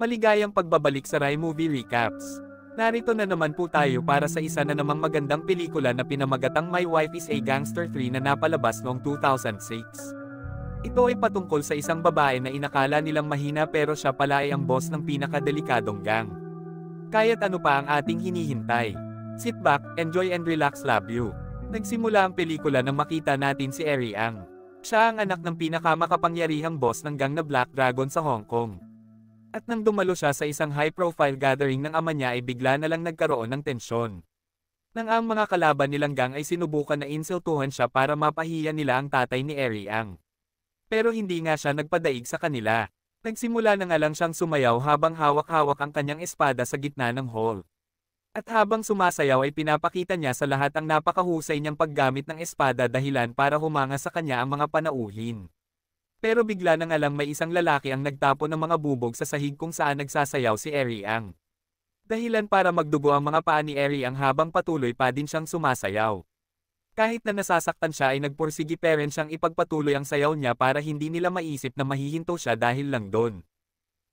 Maligayang pagbabalik sa Rai Movie Recaps. Narito na naman po tayo para sa isa na namang magandang pelikula na pinamagatang My Wife is a Gangster 3 na napalabas noong 2006. Ito ay patungkol sa isang babae na inakala nilang mahina pero siya pala ay ang boss ng pinakadelikadong gang. Kaya't ano pa ang ating hinihintay? Sit back, enjoy and relax, love you. Nagsimula ang pelikula nang makita natin si Eri Ang. Siya ang anak ng pinakamakapangyarihang boss ng gang na Black Dragon sa Hong Kong. At nang dumalo siya sa isang high-profile gathering ng ama niya ay bigla na lang nagkaroon ng tensyon. Nang ang mga kalaban nilang gang ay sinubukan na insultuhan siya para mapahiya nila ang tatay ni Eri Ang. Pero hindi nga siya nagpadaig sa kanila. Nagsimula na nga lang siyang sumayaw habang hawak-hawak ang kanyang espada sa gitna ng hall. At habang sumasayaw ay pinapakita niya sa lahat ang napakahusay niyang paggamit ng espada dahilan para humanga sa kanya ang mga panauhin. Pero bigla na nga lang may isang lalaki ang nagtapon ng mga bubog sa sahig kung saan nagsasayaw si Eri Ang. Dahilan para magdugo ang mga paa ni Eri Ang habang patuloy pa din siyang sumasayaw. Kahit na nasasaktan siya ay nagpursigi pa rin siyang ipagpatuloy ang sayaw niya para hindi nila maisip na mahihinto siya dahil lang doon.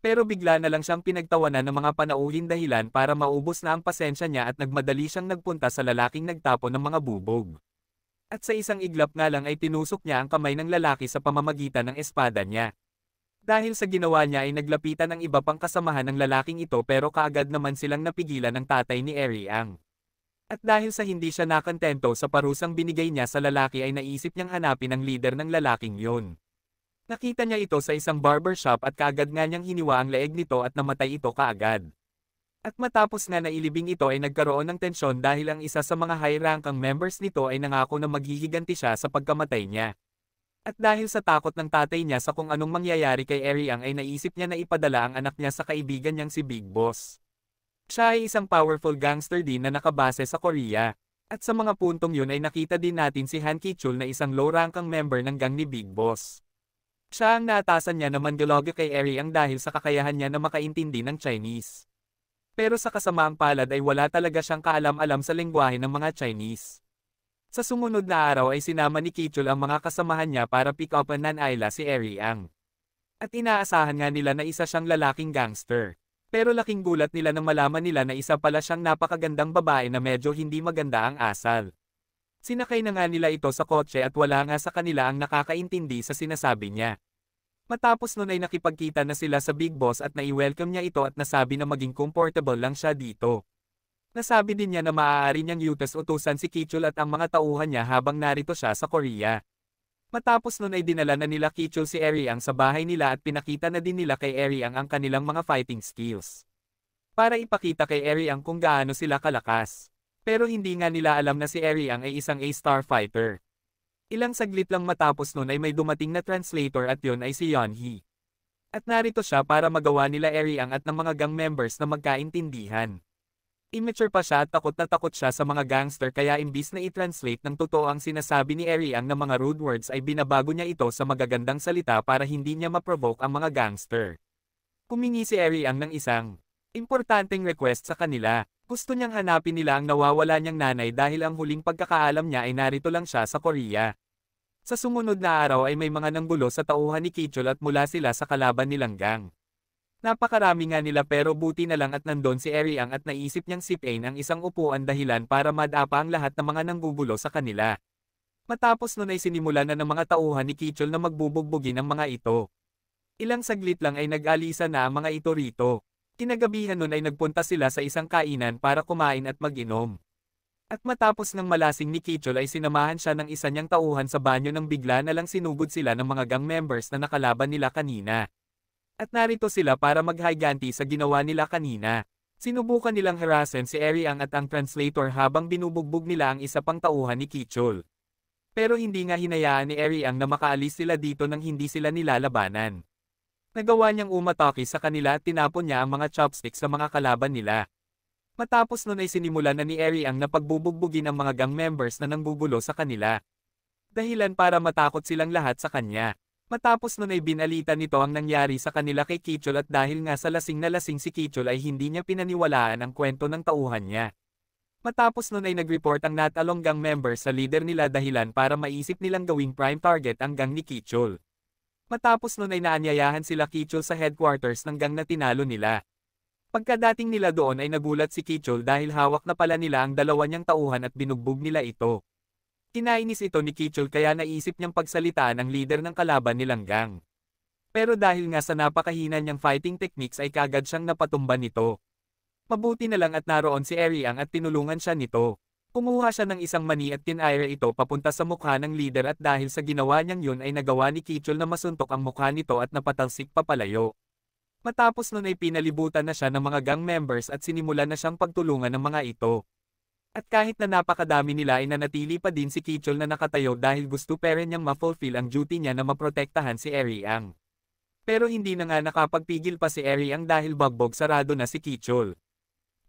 Pero bigla na lang siyang pinagtawanan ng mga panauhin dahilan para maubos na ang pasensya niya at nagmadali siyang nagpunta sa lalaking nagtapon ng mga bubog. At sa isang iglap nga lang ay tinusok niya ang kamay ng lalaki sa pamamagitan ng espada niya. Dahil sa ginawa niya ay naglapitan ang iba pang kasamahan ng lalaking ito pero kaagad naman silang napigilan ng tatay ni Eri Ang. At dahil sa hindi siya nakantento sa parusang binigay niya sa lalaki ay naisip niyang hanapin ang leader ng lalaking yun. Nakita niya ito sa isang barbershop at kaagad nga niyang hiniwa ang leeg nito at namatay ito kaagad. At matapos nga nailibing ito ay nagkaroon ng tensyon dahil ang isa sa mga high-rankang members nito ay nangako na maghihiganti siya sa pagkamatay niya. At dahil sa takot ng tatay niya sa kung anong mangyayari kay Eri Ang ay naisip niya na ipadala ang anak niya sa kaibigan niyang si Big Boss. Siya ay isang powerful gangster din na nakabase sa Korea. At sa mga puntong yun ay nakita din natin si Han Ki-chul na isang low-rankang member ng gang ni Big Boss. Siya ang naatasan niya na mandilogo kay Eri Ang dahil sa kakayahan niya na makaintindi ng Chinese. Pero sa kasamaang palad ay wala talaga siyang kaalam-alam sa lengguwahe ng mga Chinese. Sa sumunod na araw ay sinama ni Ki-chul ang mga kasamahan niya para pick up ng Ayla si Eri Ang. At inaasahan nga nila na isa siyang lalaking gangster. Pero laking gulat nila nang malaman nila na isa pala siyang napakagandang babae na medyo hindi maganda ang asal. Sinakay na nga nila ito sa kotse at wala nga sa kanila ang nakakaintindi sa sinasabi niya. Matapos nun ay nakipagkita na sila sa Big Boss at nai-welcome niya ito at nasabi na maging comfortable lang siya dito. Nasabi din niya na maaari niyang utos-utusan si Ki-chul at ang mga tauhan niya habang narito siya sa Korea. Matapos nun ay dinala na nila Ki-chul si Eri Ang sa bahay nila at pinakita na din nila kay Eri Ang kanilang mga fighting skills. Para ipakita kay Eri Ang kung gaano sila kalakas. Pero hindi nga nila alam na si Eri Ang ay isang A-star fighter. Ilang saglit lang matapos nun ay may dumating na translator at yon ay si Yeon-hee. At narito siya para magawa nila Eri Ang at ng mga gang members na magkaintindihan. Immature pa siya at takot na takot siya sa mga gangster kaya imbis na i-translate ng totoo ang sinasabi ni Eri Ang na mga rude words ay binabago niya ito sa magagandang salita para hindi niya ma-provoke ang mga gangster. Humingi si Eri Ang ng isang importanteng request sa kanila. Gusto niyang hanapin nila ang nawawala niyang nanay dahil ang huling pagkakaalam niya ay narito lang siya sa Korea. Sa sumunod na araw ay may mga nanggulo sa tauhan ni Ki-chul at mula sila sa kalaban nilang gang. Napakarami nga nila pero buti na lang at nandun si Eri Ang at naisip niyang sipin ang isang upuan dahilan para madapa ang lahat ng mga nanggugulo sa kanila. Matapos nun ay sinimulan na ng mga tauhan ni Ki-chul na magbubugbugin ang mga ito. Ilang saglit lang ay nag-alisa na ang mga ito rito. Kinagabihan nun ay nagpunta sila sa isang kainan para kumain at mag-inom. At matapos ng malasing ni Ki-chul ay sinamahan siya ng isa niyang tauhan sa banyo nang bigla na lang sinugod sila ng mga gang members na nakalaban nila kanina. At narito sila para maghiganti sa ginawa nila kanina. Sinubukan nilang harassen si Eri Ang at ang translator habang binubugbog nila ang isa pang tauhan ni Ki-chul. Pero hindi nga hinayaan ni Eri Ang na makaalis sila dito nang hindi sila nilalabanan. Nagawa niyang umatake sa kanila at tinapon niya ang mga chopsticks sa mga kalaban nila. Matapos nun ay sinimulan na ni Eri Ang na pagbubugbugin ang mga gang members na nanggugulo sa kanila. Dahilan para matakot silang lahat sa kanya. Matapos nun ay binalita nito ang nangyari sa kanila kay Ki-chul at dahil nga sa lasing na lasing si Ki-chul ay hindi niya pinaniwalaan ang kwento ng tauhan niya. Matapos nun ay nag-report ang natalong gang members sa leader nila dahilan para maisip nilang gawing prime target ang gang ni Ki-chul. Matapos nun ay naanyayahan sila Kichul sa headquarters ng gang na tinalo nila. Pagkadating nila doon ay nagulat si Kichul dahil hawak na pala nila ang dalawa niyang tauhan at binugbog nila ito. Kinainis ito ni Kichul kaya naisip niyang pagsalitaan ang leader ng kalaban nilang gang. Pero dahil nga sa napakahina niyang fighting techniques ay kagad siyang napatumba nito. Mabuti na lang at naroon si Eriang at tinulungan siya nito. Kumuha siya ng isang mani at tinayra ito papunta sa mukha ng leader at dahil sa ginawa niyang yun ay nagawa ni Kichul na masuntok ang mukha nito at napatalsik papalayo. Matapos nun ay pinalibutan na siya ng mga gang members at sinimulan na siyang pagtulungan ng mga ito. At kahit na napakadami nila ay nanatili pa din si Kichul na nakatayo dahil gusto pa rin niyang ma-fulfill ang duty niya na maprotektahan si Eriang. Pero hindi na nga nakapagpigil pa si Eriang dahil bagbog sarado na si Kichul.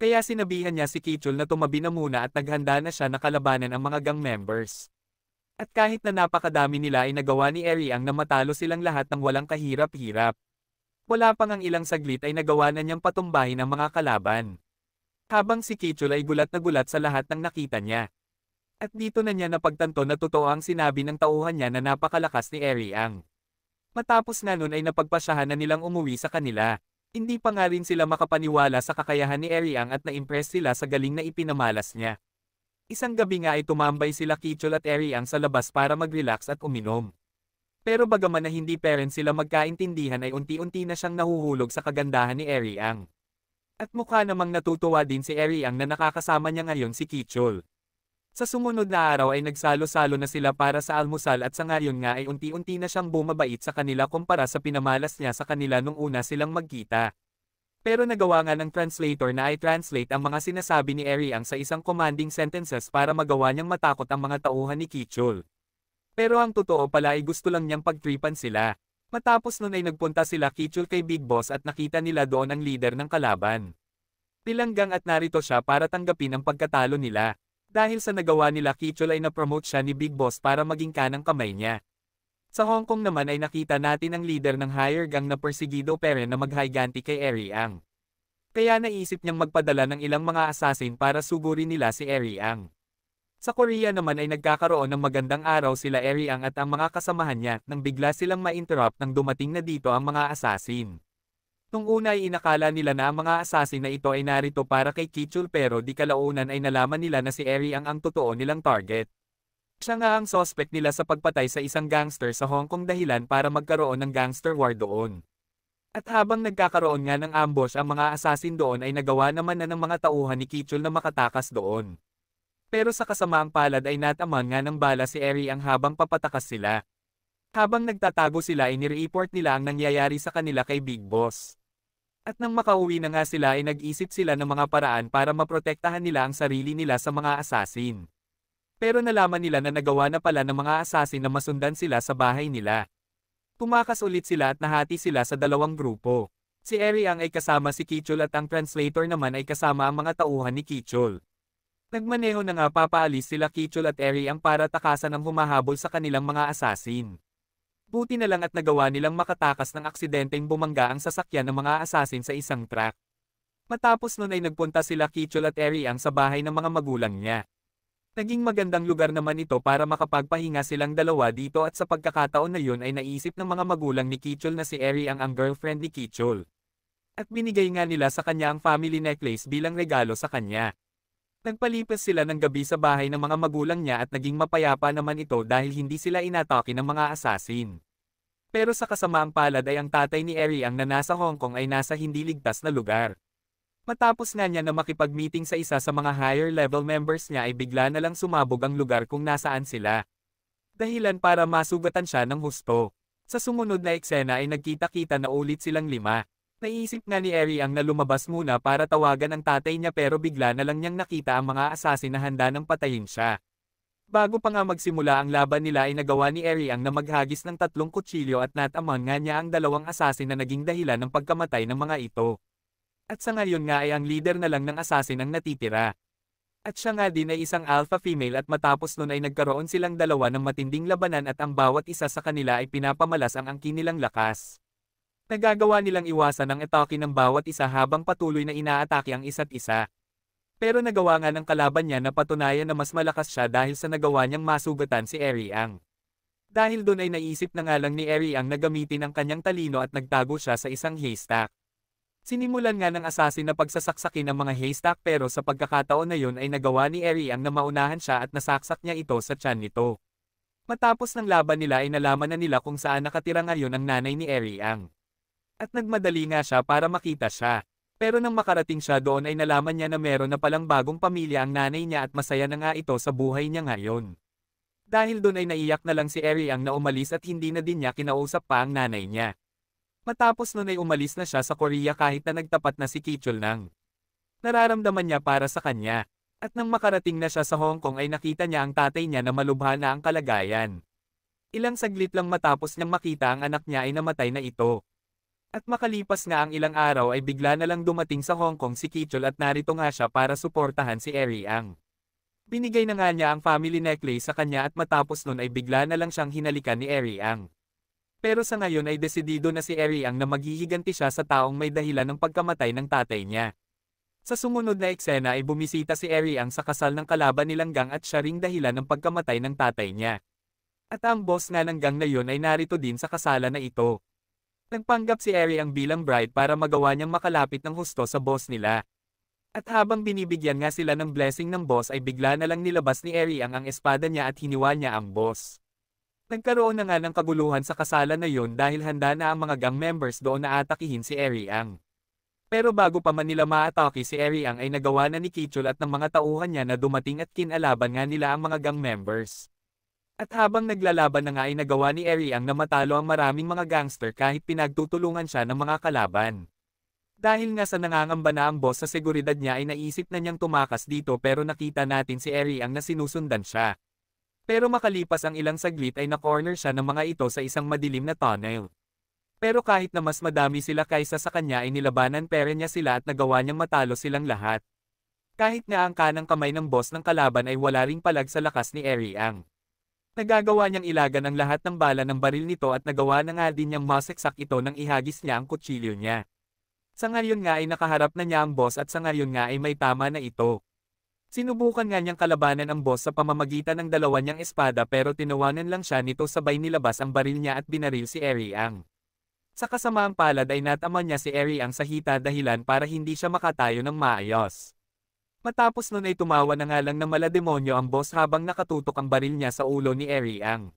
Kaya sinabihan niya si Kichul na tumabi na muna at naghanda na siya na kalabanan ang mga gang members. At kahit na napakadami nila ay nagawa ni Eriang na matalo silang lahat ng walang kahirap-hirap. Wala pang ang ilang saglit ay nagawa na niyang patumbahin ang mga kalaban. Habang si Kichul ay gulat na gulat sa lahat ng nakita niya. At dito na niya napagtanto na totoo ang sinabi ng tauhan niya na napakalakas ni Eriang. Matapos nga nun ay napagpasyahan na nilang umuwi sa kanila. Hindi pa nga rin sila makapaniwala sa kakayahan ni Eriang at na-impress sila sa galing na ipinamalas niya. Isang gabi nga ay tumambay sila Kichul at Eriang sa labas para mag-relax at uminom. Pero bagaman na hindi pa rin sila magkaintindihan ay unti-unti na siyang nahuhulog sa kagandahan ni Eriang. At mukha namang natutuwa din si Eriang na nakakasama niya ngayon si Kichul. Sa sumunod na araw ay nagsalo-salo na sila para sa almusal at sa ngayon nga ay unti-unti na siyang bumabait sa kanila kumpara sa pinamalas niya sa kanila nung una silang magkita. Pero nagawa nga ng translator na i-translate ang mga sinasabi ni Eriang sa isang commanding sentences para magawa niyang matakot ang mga tauhan ni Kichul. Pero ang totoo pala ay gusto lang niyang pagtripan sila. Matapos nun ay nagpunta sila Kichul kay Big Boss at nakita nila doon ang leader ng kalaban. Tilanggang at narito siya para tanggapin ang pagkatalo nila. Dahil sa nagawa nila Kichul ay na-promote siya ni Big Boss para maging kanang kamay niya. Sa Hong Kong naman ay nakita natin ang leader ng higher gang na Perseguido Peren na maghiganti kay Eriang. Kaya naisip niyang magpadala ng ilang mga assassin para sugurin nila si Eriang. Sa Korea naman ay nagkakaroon ng magandang araw sila Eriang at ang mga kasamahan niya nang bigla silang ma-interrupt nang dumating na dito ang mga assassin. Nung una ay inakala nila na ang mga assassin na ito ay narito para kay Kichul pero di kalaunan ay nalaman nila na si Eriang ang totoo nilang target. Siya nga ang suspect nila sa pagpatay sa isang gangster sa Hong Kong dahilan para magkaroon ng gangster war doon. At habang nagkakaroon nga ng ambush ang mga assassin doon ay nagawa naman na ng mga tauhan ni Kichul na makatakas doon. Pero sa kasamaang palad ay nataman nga ng bala si Eriang habang papatakas sila. Habang nagtatago sila ay nire-report nila ang nangyayari sa kanila kay Big Boss. At nang makauwi na nga sila ay nag-isip sila ng mga paraan para maprotektahan nila ang sarili nila sa mga assassin. Pero nalaman nila na nagawa na pala ng mga assassin na masundan sila sa bahay nila. Tumakas ulit sila at nahati sila sa dalawang grupo. Si Eriang ay kasama si Kichul at ang translator naman ay kasama ang mga tauhan ni Kichul. Nagmaneho na nga papaalis sila Kichul at Eriang para takasan ang humahabol sa kanilang mga assassin. Buti na lang at nagawa nilang makatakas ng aksidenteng bumangga ang sasakyan ng mga assassin sa isang truck. Matapos nun ay nagpunta sila Kichul at Eriang sa bahay ng mga magulang niya. Naging magandang lugar naman ito para makapagpahinga silang dalawa dito at sa pagkakataon na yun ay naisip ng mga magulang ni Kichul na si Eriang ang girlfriend ni Kichul. At binigay nga nila sa kanya ang family necklace bilang regalo sa kanya. Nagpalipas sila ng gabi sa bahay ng mga magulang niya at naging mapayapa naman ito dahil hindi sila inatake ng mga assassin. Pero sa kasamaang palad ay ang tatay ni Eriang na nasa Hong Kong ay nasa hindi ligtas na lugar. Matapos nga niya na makipag-meeting sa isa sa mga higher level members niya ay bigla na lang sumabog ang lugar kung nasaan sila. Dahilan para masugatan siya ng husto. Sa sumunod na eksena ay nagkita-kita na ulit silang 5. Naisip nga ni Eriang na lumabas muna para tawagan ang tatay niya pero bigla na lang niyang nakita ang mga assassin na handa nang patayin siya. Bago pa nga magsimula ang laban nila ay nagawa ni Eriang na maghagis ng 3 kutsilyo at nataman nga niya ang 2 assassin na naging dahilan ng pagkamatay ng mga ito. At sa ngayon nga ay ang leader na lang ng assassin ang natitira. At siya nga din ay isang alpha female at matapos nun ay nagkaroon silang dalawa ng matinding labanan at ang bawat isa sa kanila ay pinapamalas ang angkin nilang lakas. Nagagawa nilang iwasan ang atake ng bawat isa habang patuloy na inaatake ang isa't isa. Pero nagawa nga ng kalaban niya na patunayan na mas malakas siya dahil sa nagawa niyang masugatan si Eriang. Dahil doon ay naisip na nga lang ni Ariang na gamitin ang kanyang talino at nagtago siya sa isang haystack. Sinimulan nga ng assassin na pagsasaksakin ang mga haystack pero sa pagkakataon na yun ay nagawa ni Ariang na maunahan siya at nasaksak niya ito sa tiyan nito. Matapos ng laban nila ay nalaman na nila kung saan nakatira ngayon ang nanay ni Ariang. At nagmadali nga siya para makita siya. Pero nang makarating siya doon ay nalaman niya na meron na palang bagong pamilya ang nanay niya at masaya na nga ito sa buhay niya ngayon. Dahil doon ay naiyak na lang si Ariang na umalis at hindi na din niya kinausap pa ang nanay niya. Matapos noon ay umalis na siya sa Korea kahit na nagtapat na si Kichul nang nararamdaman niya para sa kanya. At nang makarating na siya sa Hong Kong ay nakita niya ang tatay niya na malubha na ang kalagayan. Ilang saglit lang matapos niyang makita ang anak niya ay namatay na ito. At makalipas nga ang ilang araw ay bigla na lang dumating sa Hong Kong si Kichul at narito nga siya para suportahan si Ariang. Binigay na nga niya ang family necklace sa kanya at matapos nun ay bigla na lang siyang hinalikan ni Ariang. Pero sa ngayon ay desidido na si Ariang na maghihiganti siya sa taong may dahilan ng pagkamatay ng tatay niya. Sa sumunod na eksena ay bumisita si Ariang sa kasal ng kalaban nilang gang at siya ring dahilan ng pagkamatay ng tatay niya. At ang boss nga ng gang na yun ay narito din sa kasalan na ito. Nagpanggap si Ariang bilang bride para magawa niyang makalapit ng husto sa boss nila. At habang binibigyan nga sila ng blessing ng boss ay bigla na lang nilabas ni Ariang ang espada niya at hiniwa niya ang boss. Nagkaroon na nga ng kaguluhan sa kasalan na yun dahil handa na ang mga gang members doon na atakihin si Ariang. Pero bago pa man nila maatake si Ariang ay nagawa na ni Kichul at ng mga tauhan niya na dumating at kinalaban nga nila ang mga gang members. At habang naglalaban na nga ay nagawa ni Ariang na matalo ang maraming mga gangster kahit pinagtutulungan siya ng mga kalaban. Dahil nga sa nangangamba na ang boss sa seguridad niya ay naisip na niyang tumakas dito pero nakita natin si Ariang na sinusundan siya. Pero makalipas ang ilang saglit ay na-corner siya ng mga ito sa isang madilim na tunnel. Pero kahit na mas madami sila kaysa sa kanya ay nilabanan pera niya sila at nagawa niyang matalo silang lahat. Kahit nga ang kanang kamay ng boss ng kalaban ay wala ring palag sa lakas ni Ariang. Nagagawa niyang ilagan ang lahat ng bala ng baril nito at nagawa na nga din niyang masaksak ito nang ihagis niya ang kutsilyo niya. Sa ngayon nga ay nakaharap na niya ang boss at sa ngayon nga ay may tama na ito. Sinubukan nga niyang kalabanan ang boss sa pamamagitan ng dalawa niyang espada pero tinawanan lang siya nito sabay nilabas ang baril niya at binaril si Ariang. Sa kasamaang palad ay natama niya si Ariang sa hita dahilan para hindi siya makatayo ng maayos. Matapos nun ay tumawa na nga lang na malademonyo ang boss habang nakatutok ang baril niya sa ulo ni Ariang.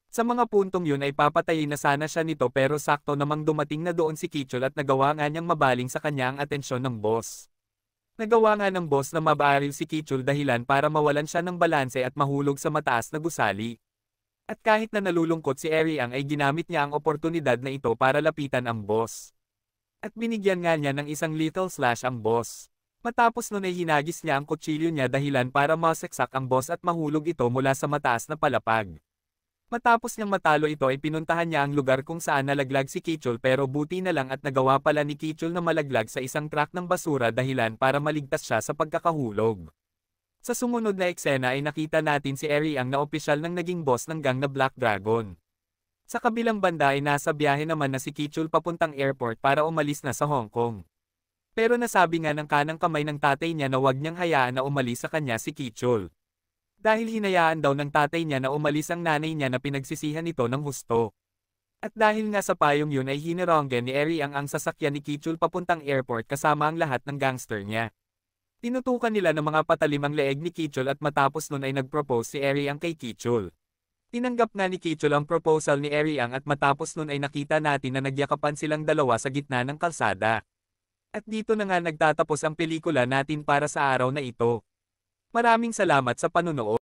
Sa mga puntong yun ay papatayin na sana siya nito pero sakto namang dumating na doon si Kichul at nagawa nga niyang mabaling sa kanya ang atensyon ng boss. Nagawa nga ng boss na mabaril si Kichul dahilan para mawalan siya ng balanse at mahulog sa mataas na gusali. At kahit na nalulungkot si Ariang ay ginamit niya ang oportunidad na ito para lapitan ang boss. At binigyan nga niya ng isang lethal slash ang boss. Matapos nun ay hinagis niya ang kutsilyo niya dahilan para masaksak ang boss at mahulog ito mula sa mataas na palapag. Matapos niyang matalo ito ay pinuntahan niya ang lugar kung saan nalaglag si Kichul pero buti na lang at nagawa pala ni Kichul na malaglag sa isang truck ng basura dahilan para maligtas siya sa pagkakahulog. Sa sumunod na eksena ay nakita natin si Ariang na opisyal ng naging boss ng gang na Black Dragon. Sa kabilang banda ay nasa biyahe naman na si Kichul papuntang airport para umalis na sa Hong Kong. Pero nasabi nga ng kanang kamay ng tatay niya na huwag niyang hayaan na umalis sa kanya si Kichul. Dahil hinayaan daw ng tatay niya na umalis ang nanay niya na pinagsisihan ito ng husto. At dahil nga sa payong yun ay hinironggen ni Ariang ang sasakyan ni Kichul papuntang airport kasama ang lahat ng gangster niya. Tinutukan nila ng mga patalim ang leeg ni Kichul at matapos nun ay nag-propose si Ariang kay Kichul. Tinanggap nga ni Kichul ang proposal ni Ariang at matapos nun ay nakita natin na nagyakapan silang dalawa sa gitna ng kalsada. At dito na nga nagtatapos ang pelikula natin para sa araw na ito. Maraming salamat sa panunood.